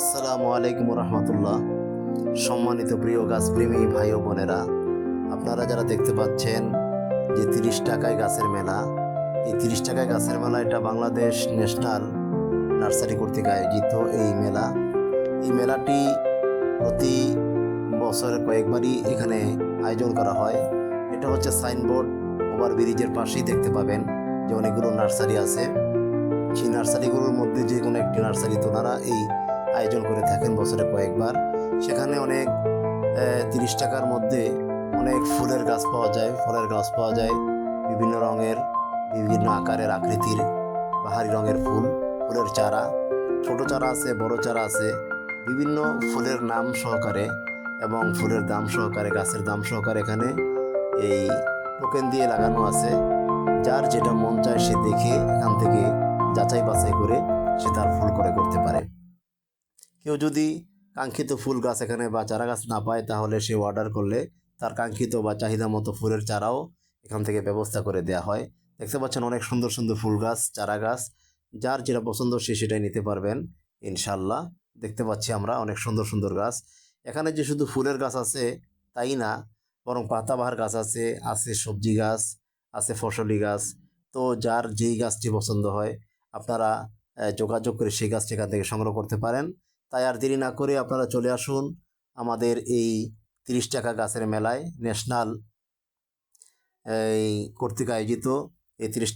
আসসালামু আলাইকুম রহমতুল্লাহ। সম্মানিত প্রিয় গাছপ্রেমী ভাই ও বোনেরা, আপনারা যারা দেখতে পাচ্ছেন যে 30 টাকায় গাছের মেলা, এই 30 টাকায় গাছের মেলা এটা বাংলাদেশ ন্যাশনাল নার্সারি কর্তৃক আয়োজিত এই মেলা। এই মেলাটি প্রতি বছরে কয়েকবারই এখানে আয়োজন করা হয়। এটা হচ্ছে সাইনবোর্ড, ওভার ব্রিজের পাশেই দেখতে পাবেন যে অনেকগুলো নার্সারি আছে। সেই নার্সারিগুলোর মধ্যে যে কোনো একটি নার্সারি তোনারা এই আয়োজন করে থাকেন বছরে কয়েকবার। সেখানে অনেক 30 টাকার মধ্যে অনেক ফুলের গাছ পাওয়া যায়, ফলের গাছ পাওয়া যায়, বিভিন্ন রঙের, বিভিন্ন আকারের, আকৃতির, বাহারি রঙের ফুল, ফুলের চারা, ছোট চারা আছে, বড় চারা আছে, বিভিন্ন ফুলের নাম সহকারে এবং ফুলের দাম সহকারে, গাছের দাম সহকারে এখানে এই টোকেন দিয়ে লাগানো আছে। যার যেটা মন চায় সে দেখে এখান থেকে যাচাই বাছাই করে সে তার ফুল ক্রয় করতে পারে। কেউ যদি কাঙ্ক্ষিত ফুল গাছ এখানে বা চারা গাছ না পায়, তাহলে সে অর্ডার করলে তার কাঙ্ক্ষিত বা চাহিদা মতো ফুলের চারাও এখান থেকে ব্যবস্থা করে দেওয়া হয়। দেখতে পাচ্ছেন অনেক সুন্দর সুন্দর ফুল গাছ, চারা গাছ, যার যেটা পছন্দ সে সেটাই নিতে পারবেন ইনশাল্লাহ। দেখতে পাচ্ছি আমরা অনেক সুন্দর সুন্দর গাছ। এখানে যে শুধু ফুলের গাছ আছে তাই না, বরং পাতাবাহার গাছ আছে, আছে সবজি গাছ, আছে ফসলি গাছ। তো যার যেই গাছটি পছন্দ হয় আপনারা যোগাযোগ করে সেই গাছটি এখান থেকে সংগ্রহ করতে পারেন। তাই আর দেরি না করে আপনারা চলে আসুন আমাদের এই 30 টাকা গাছের মেলায়, ন্যাশনাল এই কর্তৃক আয়োজিত এই 30